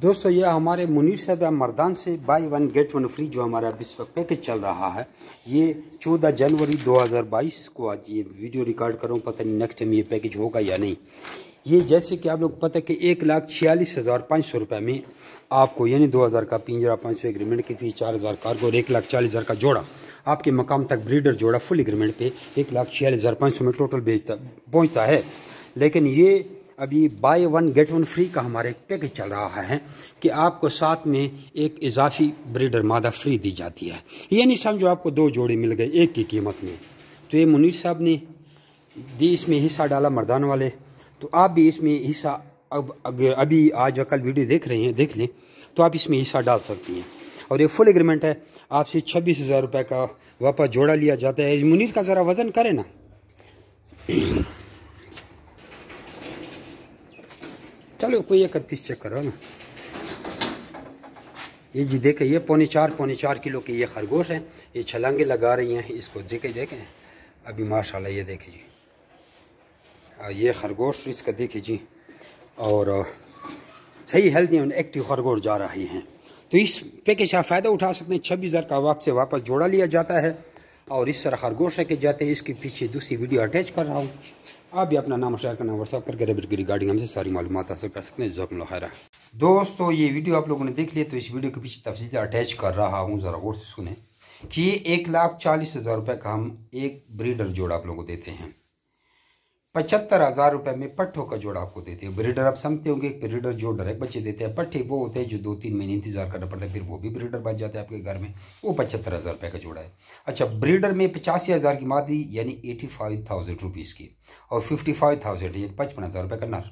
दोस्तों ये हमारे मुनीर साहब मर्दान से by one get one free जो हमारा इस वक्त पैकेज चल रहा है। ये 14 जनवरी 2022 को आज ये वीडियो रिकॉर्ड कर रहा हूँ। पता नहीं नेक्स्ट टाइम ये पैकेज होगा या नहीं। ये जैसे कि आप लोग पता है कि 1,46,500 रुपये में आपको यानी 2,000 का पिंजरा, 500 एग्रीमेंट की फीस, 4,000 कार्गो और 1,40,000 का जोड़ा आपके मकाम तक ब्रीडर जोड़ा फुल एग्रीमेंट पे 1,46,500 में टोटल पहुँचता है। लेकिन ये अभी by one get one free का हमारे पैकेज चल रहा है कि आपको साथ में एक इजाफी ब्रीडर मादा फ्री दी जाती है। ये नहीं समझो आपको 2 जोड़े मिल गए एक की कीमत में। तो ये मुनीर साहब ने भी इसमें हिस्सा डाला मर्दान वाले, तो आप भी इसमें हिस्सा अब अगर अभी आज कल वीडियो देख रहे हैं देख लें तो आप इसमें हिस्सा डाल सकती हैं। और ये फुल एग्रीमेंट है, आपसे 26,000 रुपये का वापस जोड़ा लिया जाता है। मुनीर का ज़रा वज़न करें ना। चलो कोई एक पीस चेक करो ना। ये जी देखें, ये पौने चार किलो के ये खरगोश हैं। ये छलांगे लगा रही हैं, इसको देखें अभी माशाल्लाह। ये देखें जी, ये खरगोश इसका देखें जी, और सही हेल्दी एंड एक्टिव खरगोश जा रही हैं। तो इस पैकेज का फ़ायदा उठा सकते हैं। 26,000 का वापस जोड़ा लिया जाता है और इस तरह खरगोश रखे जाते हैं। इसके पीछे दूसरी वीडियो अटैच कर रहा हूँ। आप भी अपना नाम शेयर करना, व्हाट्सअप करके रेबिट की रिगार्डिंग हमसे सारी मालूमात हासिल कर सकते हैं। जज़ाकुमुल्लाह खैर। दोस्तों ये वीडियो आप लोगों ने देख लिया, तो इस वीडियो के पीछे तफसील अटैच कर रहा हूँ, ज़रा गौर से सुने कि ये 1,40,000 रुपये का हम एक ब्रीडर जोड़ा आप लोगों को देते हैं। 75,000 रुपये में पट्ठों का जोड़ा आपको देते हैं। ब्रीडर आप समझते होंगे, एक ब्रीडर जो डायरेक्ट बच्चे देते हैं। पट्ठे वो होते हैं जो 2-3 महीने इंतजार करना पड़ता है, फिर वो भी ब्रीडर बच जाते हैं आपके घर में। वो 75,000 रुपये का जोड़ा है। अच्छा, ब्रीडर में 85,000 की मादी यानी 85,000 रुपीज़ की, और 55,000 यानी 55,000 रुपये का नर।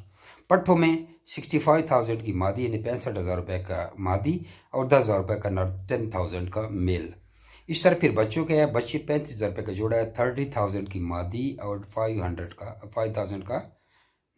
पट्ठों में 65,000 की मादी यानी 65,000 रुपये का मादी और 10,000 रुपये का नर, 10,000 का मेल। इस तरह फिर बच्चों के है, बच्चे 35,000 रुपये का जोड़ा है, 30,000 की मादी और 5,000 का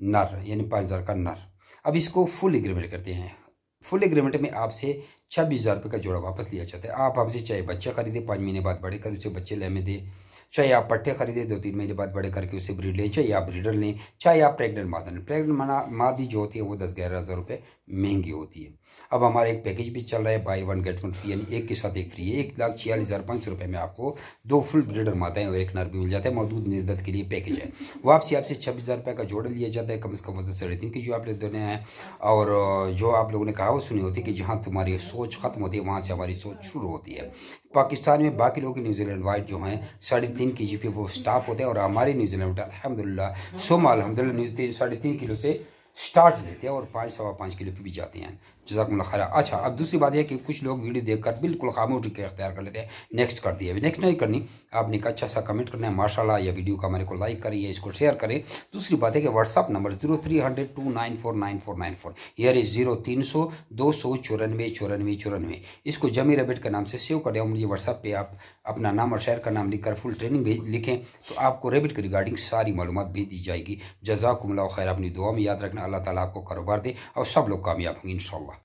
नर यानी 5,000 का नर। अब इसको फुल एग्रीमेंट करते हैं। फुल एग्रीमेंट में आपसे 26,000 रुपये का जोड़ा वापस लिया जाता है। आप हमसे चाहे बच्चा खरीदे 5 महीने बाद बड़े कर उसे बच्चे लेने दें, चाहे आप पट्टे खरीदे 2-3 महीने बाद बड़े करके उसे ब्रीड लें, चाहे आप ब्रीडर लें, चाहे आप प्रेग्नेंट मादा लें। प्रेग्नेंट मादी जो होती है वो 10-11,000 रुपये महंगी होती है। अब हमारा एक पैकेज भी चल रहा है by one get one free, यानी एक के साथ एक फ्री है। 1,46,500 रुपये में आपको 2 फुल ब्रीडर मादाएं और एक नर भी मिल जाता है। मौजूद निर्दत के लिए पैकेज है। वापसी आपसे 26,000 रुपये का जोड़ा लिया जाता है। कम से कम वजन 3.5 की जो आप लोग देने हैं। और जो आप लोगों ने कहावत सुनी होती है कि जहाँ तुम्हारी सोच खत्म होती है वहाँ से हमारी सोच शुरू होती है। पाकिस्तान में बाकी लोग न्यूजीलैंड वाइट जो हैं 3.5 kg पे वो स्टॉप होते हैं, और हमारे न्यूजीलैंड अल्हम्दुलिल्लाह सोमा अल्हम्दुलिल्लाह 3.5 किलो से स्टार्ट लेते हैं और 5-5.25 किलो पे भी जाते हैं। जज़ाकुमुल्लाह खैर। अच्छा, अब दूसरी बात है कि कुछ लोग वीडियो देखकर बिल्कुल खामोशी के अख्तियार कर लेते हैं, नेक्स्ट कर दिया। नेक्स्ट नहीं करनी, आपने एक अच्छा सा कमेंट करना है माशाल्लाह, या वीडियो का हमारे को लाइक करिए, इसको शेयर करें। दूसरी बात है कि व्हाट्सअप नंबर 0300294494, यार 0300 294 इसको जमी रैबिट के नाम से सेव करें। मुझे व्हाट्सअप पे आप अपना नाम और शहर का नाम लिखकर फुल ट्रेनिंग लिखें, तो आपको रैबिट के रिगार्डिंग सारी मालूमात भी दी जाएगी। जज़ाकुमुल्लाह खैर। अपनी दुआ में याद रखना। अल्लाह ताला आपको कारोबार दे और सब लोग कामयाब होंगे इंशाअल्लाह।